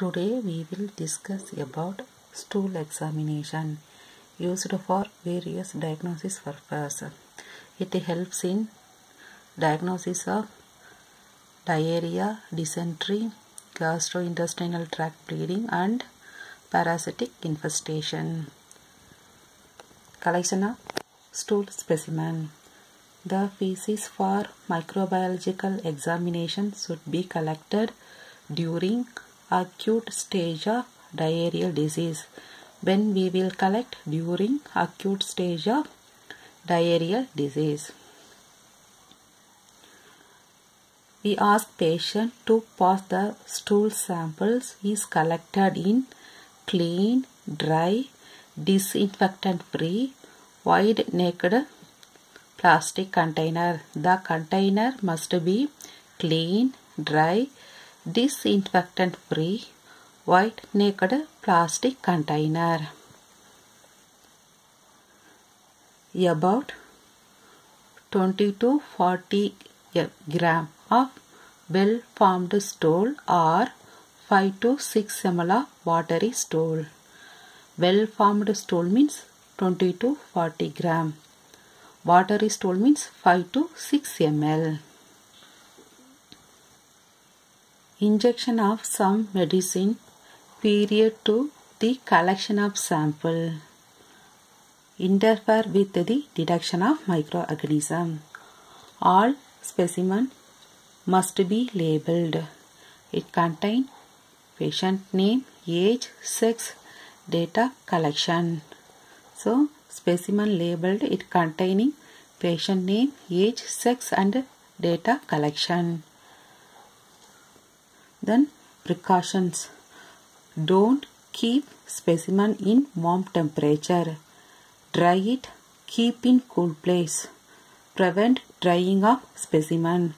Today we will discuss about stool examination used for various diagnosis purposes. It helps in diagnosis of diarrhea, dysentery, gastrointestinal tract bleeding and parasitic infestation. Collection of stool specimen. The feces for microbiological examination should be collected during acute stage of diarrheal disease. When we will collect during acute stage of diarrheal disease, we ask patient to pass the stool samples is collected in clean, dry, disinfectant-free, wide-necked plastic container. The container must be clean, dry, disinfectant-free, wide-necked plastic container. About 20 to 40 gram of well-formed stool or 5 to 6 ml of watery stool. Well-formed stool means 20 to 40 gram. Watery stool means 5 to 6 ml. Injection of some medicine period to the collection of sample. Interfere with the detection of microorganism. All specimen must be labeled. It contains patient name, age, sex, data collection. So specimen labeled, it containing patient name, age, sex and data collection. Then precautions. Don't keep specimen in warm temperature. Dry it, keep in cool place. Prevent drying of specimen.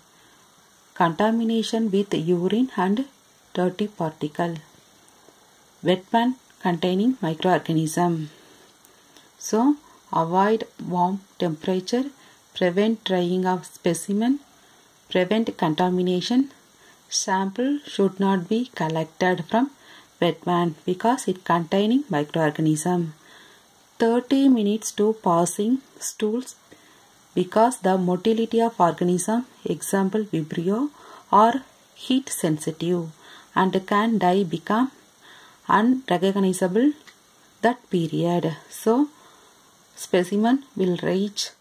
Contamination with urine and dirty particle. Wet pan containing microorganism. So avoid warm temperature, prevent drying of specimen, prevent contamination. Sample should not be collected from wet pan because it containing microorganism. 30 minutes to passing stools because the motility of organism, example vibrio, are heat sensitive and can die become unrecognizable that period. So specimen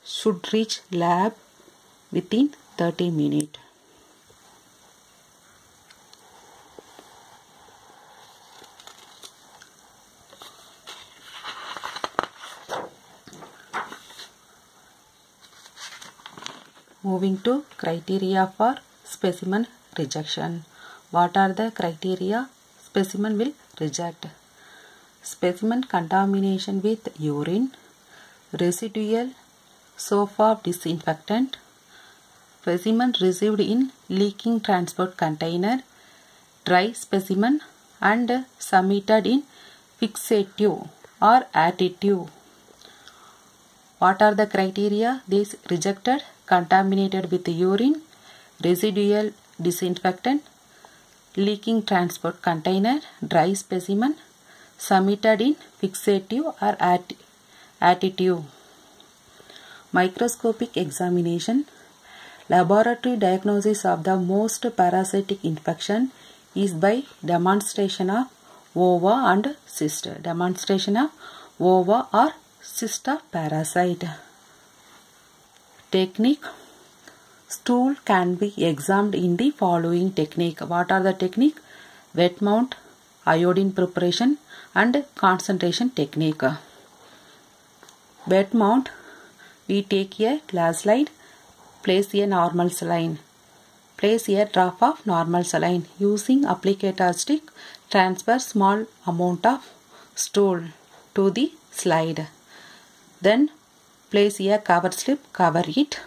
should reach lab within 30 minutes. Moving to criteria for specimen rejection. What are the criteria specimen will reject? Specimen contamination with urine, residual soap of disinfectant, specimen received in leaking transport container, dry specimen and submitted in fixative or additive. What are the criteria? These rejected: contaminated with urine, residual disinfectant, leaking transport container, dry specimen, submitted in fixative or additive. Microscopic examination. Laboratory diagnosis of the most parasitic infection is by demonstration of ova and cyst. Demonstration of ova or cyst of parasite. Technique. Stool can be examined in the following technique. What are the technique? Wet mount, iodine preparation and concentration technique. Wet mount. We take a glass slide, place a normal saline. Place a drop of normal saline. Using applicator stick, transfer small amount of stool to the slide. Then place a cover slip, cover it,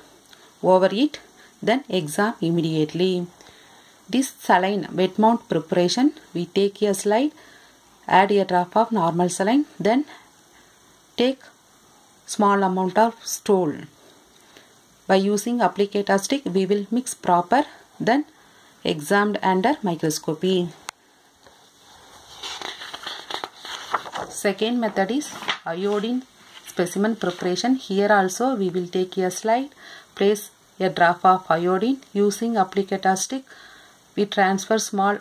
over it, then examine immediately. This saline wet mount preparation, we take a slide, add a drop of normal saline, then take small amount of stool. By using applicator stick, we will mix proper, then examined under microscopy. Second method is iodine specimen preparation. Here also we will take a slide, place a drop of iodine. Using applicator stick, we transfer small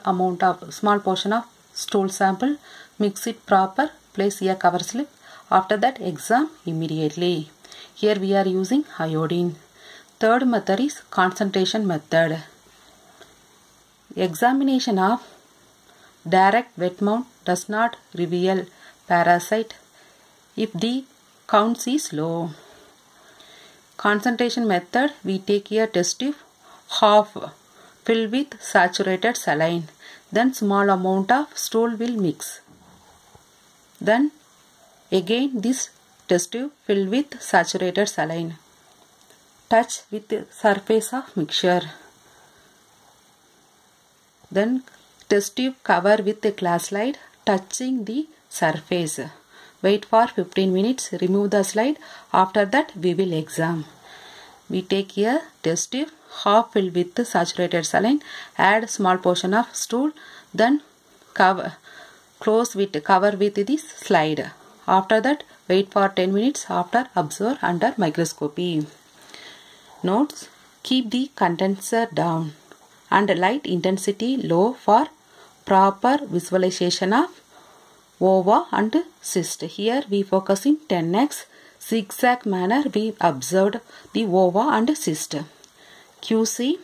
portion of stool sample, mix it proper, place a cover slip. After that, exam immediately. Here we are using iodine. Third method is concentration method. Examination of direct wet mount does not reveal parasite if the counts is low. Concentration method, we take a test tube half filled with saturated saline. Then small amount of stool will mix. Then again this test tube filled with saturated saline. Touch with the surface of mixture. Then test tube cover with a glass slide touching the surface. Wait for 15 minutes. Remove the slide. After that we will exam. We take a test tube half filled with saturated saline. Add small portion of stool. Then cover with this slide. After that wait for 10 minutes. After observe under microscopy. Notes: keep the condenser down and light intensity low for proper visualization of ova and cyst. Here we focusing 10x. Zigzag manner we observed the ova and cyst. QC: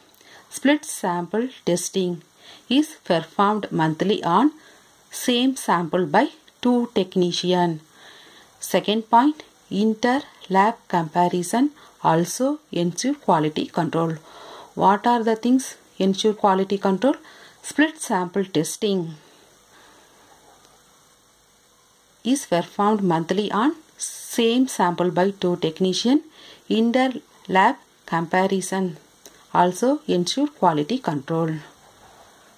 split sample testing is performed monthly on same sample by 2 technicians. Second point, inter-lab comparison also ensure quality control. What are the things ensure quality control? Split sample testing is performed monthly on same sample by 2 technicians. Inter-lab comparison also ensure quality control.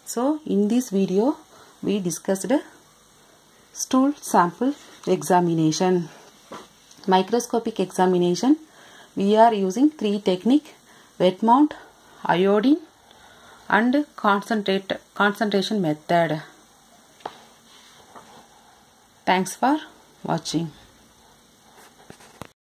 So in this video we discussed stool sample examination. Microscopic examination, we are using 3 techniques: wet mount, iodine and concentration method. Thanks for watching.